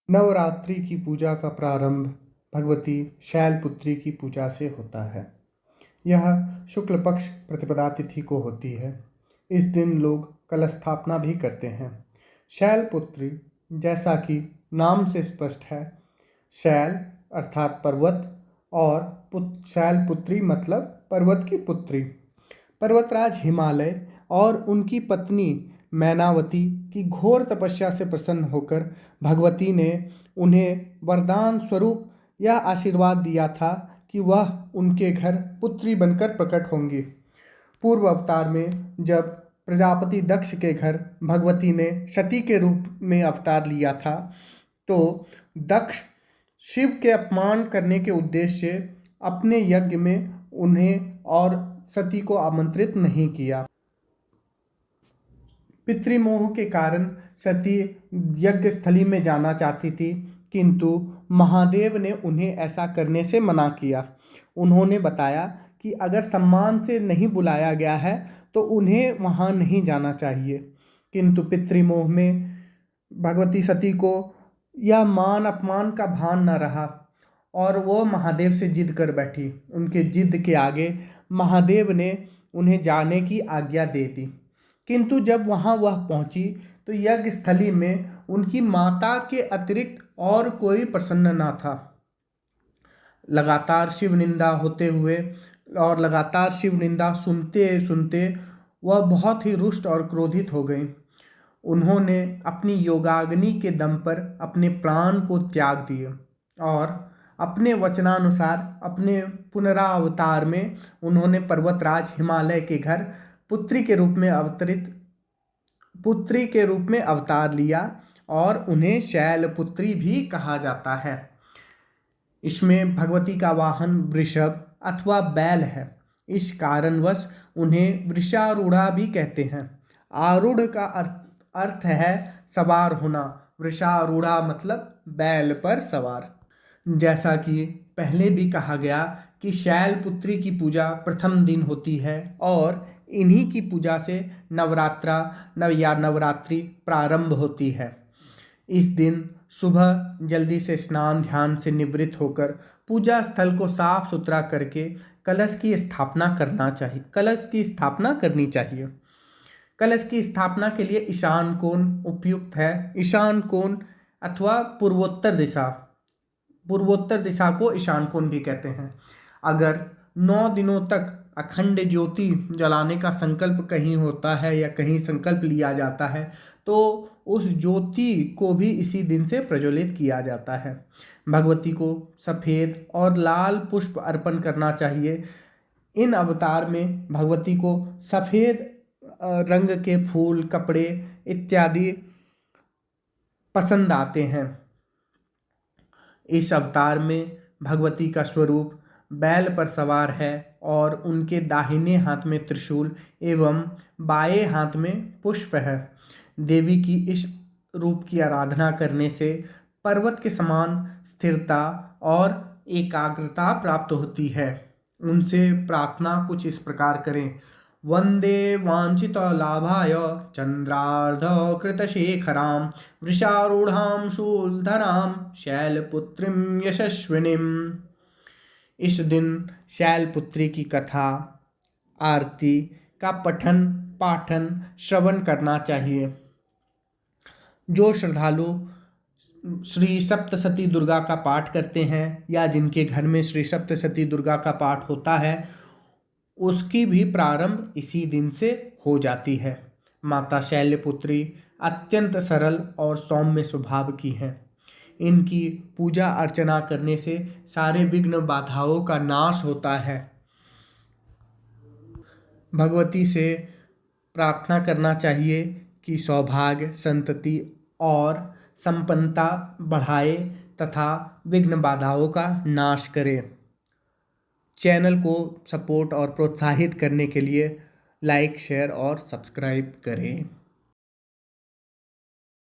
नवरात्रि की पूजा का प्रारंभ भगवती शैलपुत्री की पूजा से होता है। यह शुक्ल पक्ष प्रतिपदा तिथि को होती है। इस दिन लोग कलश स्थापना भी करते हैं। शैलपुत्री, जैसा कि नाम से स्पष्ट है, शैल अर्थात पर्वत और शैलपुत्री मतलब पर्वत की पुत्री। पर्वतराज हिमालय और उनकी पत्नी मैनावती की घोर तपस्या से प्रसन्न होकर भगवती ने उन्हें वरदान स्वरूप यह आशीर्वाद दिया था कि वह उनके घर पुत्री बनकर प्रकट होंगी। पूर्व अवतार में जब प्रजापति दक्ष के घर भगवती ने सती के रूप में अवतार लिया था, तो दक्ष शिव के अपमान करने के उद्देश्य से अपने यज्ञ में उन्हें और सती को आमंत्रित नहीं किया। पितृमोह के कारण सती यज्ञ स्थली में जाना चाहती थी, किंतु महादेव ने उन्हें ऐसा करने से मना किया। उन्होंने बताया कि अगर सम्मान से नहीं बुलाया गया है तो उन्हें वहां नहीं जाना चाहिए। किंतु पितृमोह में भगवती सती को यह मान अपमान का भान न रहा और वो महादेव से जिद कर बैठी। उनके जिद के आगे महादेव ने उन्हें जाने की आज्ञा दे दी। किंतु जब वहां वह पहुंची तो यज्ञ स्थली में उनकी माता के अतिरिक्त और कोई प्रसन्न न था। लगातार शिव निंदा होते हुए और लगातार शिव निंदा सुनते सुनते वह बहुत ही रुष्ट और क्रोधित हो गई। उन्होंने अपनी योगाग्नि के दम पर अपने प्राण को त्याग दिए और अपने वचनानुसार अपने पुनरावतार में उन्होंने पर्वतराज हिमालय के घर पुत्री के रूप में अवतार लिया और उन्हें शैलपुत्री भी कहा जाता है। इसमें भगवती का वाहन वृषभ अथवा बैल है। इस कारणवश उन्हें वृषारूढ़ा भी कहते हैं। आरूढ़ का अर्थ है सवार होना। वृषारूढ़ा मतलब बैल पर सवार। जैसा कि पहले भी कहा गया कि शैलपुत्री की पूजा प्रथम दिन होती है और इन्हीं की पूजा से नवरात्रि प्रारंभ होती है। इस दिन सुबह जल्दी से स्नान ध्यान से निवृत्त होकर पूजा स्थल को साफ सुथरा करके कलश की स्थापना करनी चाहिए। कलश की स्थापना के लिए ईशान कोण उपयुक्त है। ईशान कोण अथवा पूर्वोत्तर दिशा को ईशान कोण भी कहते हैं। अगर 9 दिनों तक अखंड ज्योति जलाने का संकल्प कहीं होता है या कहीं संकल्प लिया जाता है तो उस ज्योति को भी इसी दिन से प्रज्वलित किया जाता है। भगवती को सफ़ेद और लाल पुष्प अर्पण करना चाहिए। इन अवतार में भगवती को सफ़ेद रंग के फूल, कपड़े इत्यादि पसंद आते हैं। इस अवतार में भगवती का स्वरूप बैल पर सवार है और उनके दाहिने हाथ में त्रिशूल एवं बाएं हाथ में पुष्प है। देवी की इस रूप की आराधना करने से पर्वत के समान स्थिरता और एकाग्रता प्राप्त होती है। उनसे प्रार्थना कुछ इस प्रकार करें। वंदे वांछित लाभाय चंद्रार्ध कृतशेखरां वृषारूढ़ां शूलधरां शैलपुत्रीं यशस्विनीं। इस दिन शैलपुत्री की कथा आरती का पठन पाठन श्रवण करना चाहिए। जो श्रद्धालु श्री सप्तशती दुर्गा का पाठ करते हैं या जिनके घर में श्री सप्तशती दुर्गा का पाठ होता है उसकी भी प्रारंभ इसी दिन से हो जाती है। माता शैलपुत्री अत्यंत सरल और सौम्य स्वभाव की हैं। इनकी पूजा अर्चना करने से सारे विघ्न बाधाओं का नाश होता है। भगवती से प्रार्थना करना चाहिए कि सौभाग्य, संतति और संपन्नता बढ़ाए तथा विघ्न बाधाओं का नाश करे। चैनल को सपोर्ट और प्रोत्साहित करने के लिए लाइक, शेयर और सब्सक्राइब करें।